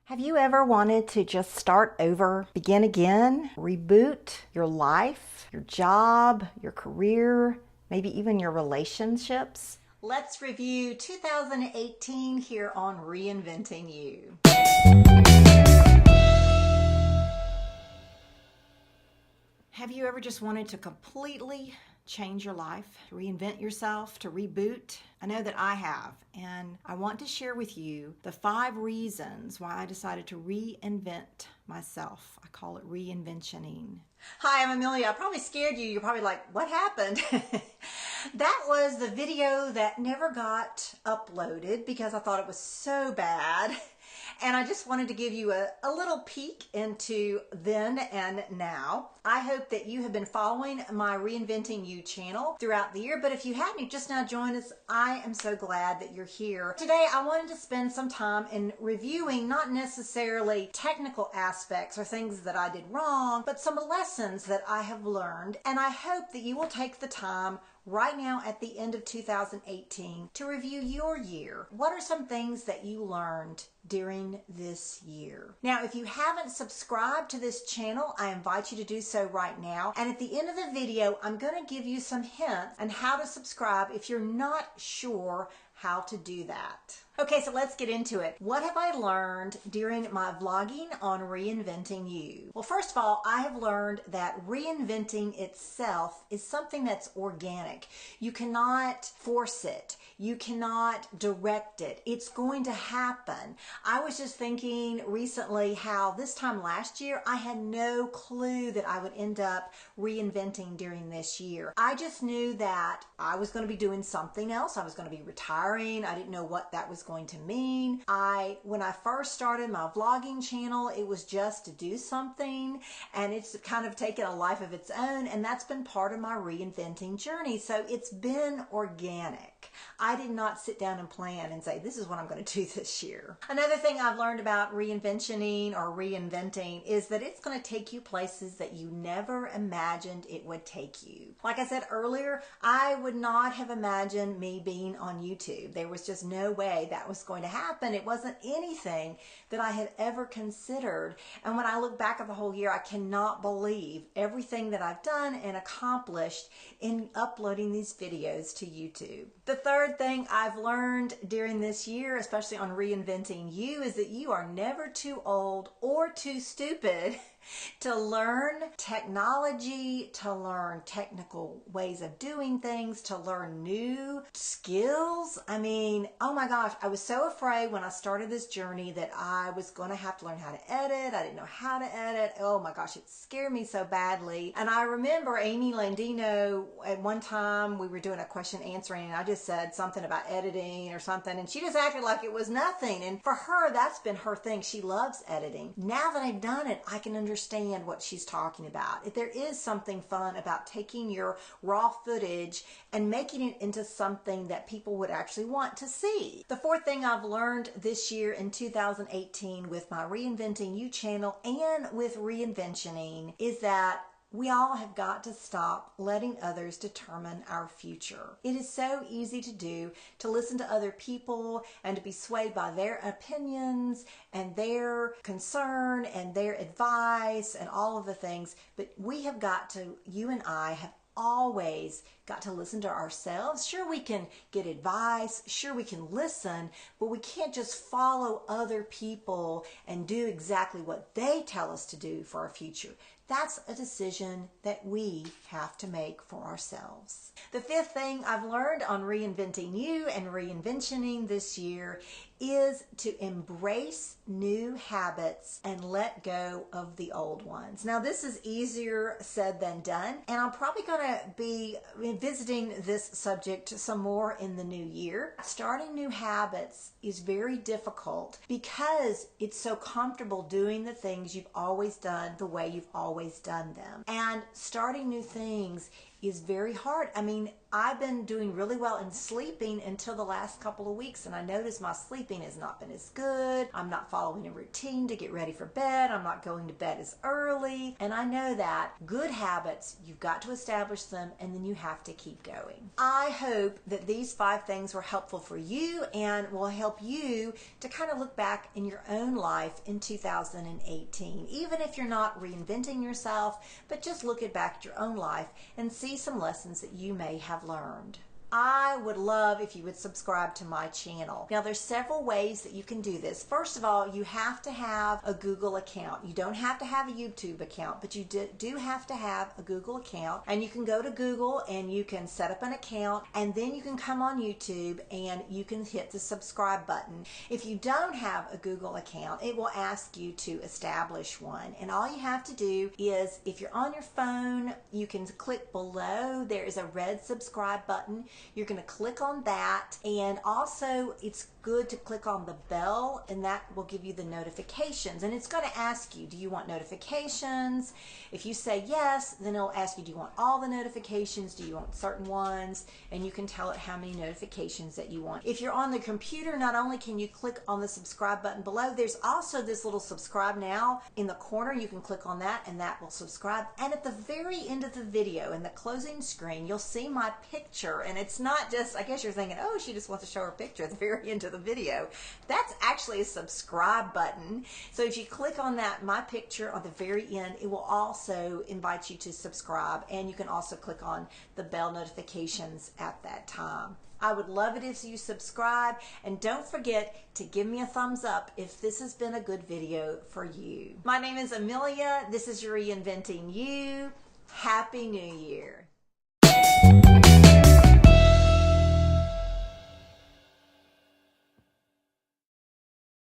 Have you ever wanted to just start over, begin again, reboot your life, your job, your career, maybe even your relationships? Let's review 2018 here on Reinventing You. Have you ever just wanted to completely change your life, to reinvent yourself, to reboot? I know that I have, and I want to share with you the 5 reasons why I decided to reinvent myself. I call it reinventioning. Hi, I'm Amelia. I probably scared you. You're probably like, what happened? That was the video that never got uploaded because I thought it was so bad. And I just wanted to give you a little peek into then and now. I hope that you have been following my Reinventing You channel throughout the year, but if you hadn't, you just now joined us, I am so glad that you're here. Today, I wanted to spend some time in reviewing not necessarily technical aspects or things that I did wrong, but some lessons that I have learned, and I hope that you will take the time right now at the end of 2018 to review your year. What are some things that you learned during this year? Now, if you haven't subscribed to this channel, I invite you to do so right now. And at the end of the video, I'm going to give you some hints on how to subscribe if you're not sure how to do that. Okay, so let's get into it. What have I learned during my vlogging on Reinventing You? Well, first of all, I have learned that reinventing itself is something that's organic. You cannot force it. You cannot direct it. It's going to happen. I was just thinking recently how this time last year, I had no clue that I would end up reinventing during this year. I just knew that I was going to be doing something else. I was going to be retiring. I didn't know what that was going to mean. When I first started my vlogging channel, it was just to do something, and it's kind of taken a life of its own, and that's been part of my reinventing journey. So it's been organic. I did not sit down and plan and say, this is what I'm going to do this year. Another thing I've learned about reinventioning or reinventing is that it's going to take you places that you never imagined it would take you. Like I said earlier, I would not have imagined me being on YouTube. There was just no way that was going to happen. It wasn't anything that I had ever considered. And when I look back at the whole year, I cannot believe everything that I've done and accomplished in uploading these videos to YouTube. The third thing I've learned during this year, especially on Reinventing You, is that you are never too old or too stupid to learn technology, to learn technical ways of doing things, to learn new skills. I mean, oh my gosh, I was so afraid when I started this journey that I was going to have to learn how to edit. I didn't know how to edit. Oh my gosh, it scared me so badly. And I remember Amy Landino, at one time we were doing a question answering, and I just said something about editing or something, and she just acted like it was nothing. And for her, that's been her thing. She loves editing. Now that I've done it, I can understand what she's talking about. If there is something fun about taking your raw footage and making it into something that people would actually want to see. The fourth thing I've learned this year in 2018 with my Reinventing You channel and with reinventioning is that we all have got to stop letting others determine our future. It is so easy to do, to listen to other people and to be swayed by their opinions and their concern and their advice and all of the things. But we have got to, you and I have always got to listen to ourselves. Sure, we can get advice, sure we can listen, but we can't just follow other people and do exactly what they tell us to do for our future. That's a decision that we have to make for ourselves. The fifth thing I've learned on Reinventing You and reinventioning this year is to embrace new habits and let go of the old ones. Now, this is easier said than done, and I'm probably going to be visiting this subject some more in the new year. Starting new habits is very difficult because it's so comfortable doing the things you've always done the way you've always done them. And starting new things is very hard. I mean, I've been doing really well in sleeping until the last couple of weeks, and I noticed my sleeping has not been as good. I'm not following a routine to get ready for bed. I'm not going to bed as early. And I know that good habits, you've got to establish them, and then you have to keep going. I hope that these 5 things were helpful for you and will help you to kind of look back in your own life in 2018. Even if you're not reinventing yourself, but just looking back at your own life and see some lessons that you may have learned. I would love if you would subscribe to my channel. Now, there's several ways that you can do this. First of all, you have to have a Google account. You don't have to have a YouTube account, but you do have to have a Google account. And you can go to Google and you can set up an account, and then you can come on YouTube and you can hit the subscribe button. If you don't have a Google account, it will ask you to establish one. And all you have to do is, if you're on your phone, you can click below. There is a red subscribe button. You're going to click on that, and also it's good to click on the bell, and that will give you the notifications. And it's going to ask you, do you want notifications? If you say yes, then it'll ask you, do you want all the notifications? Do you want certain ones? And you can tell it how many notifications that you want. If you're on the computer, not only can you click on the subscribe button below, there's also this little subscribe now in the corner. You can click on that and that will subscribe. And at the very end of the video, in the closing screen, you'll see my picture. And it's not just, I guess you're thinking, oh, she just wants to show her picture at the very end of the video. That's actually a subscribe button. So if you click on that, my picture on the very end, it will also invite you to subscribe, and you can also click on the bell notifications at that time. I would love it if you subscribe, and don't forget to give me a thumbs up if this has been a good video for you. My name is Amelia. This is Reinventing You. Happy New Year.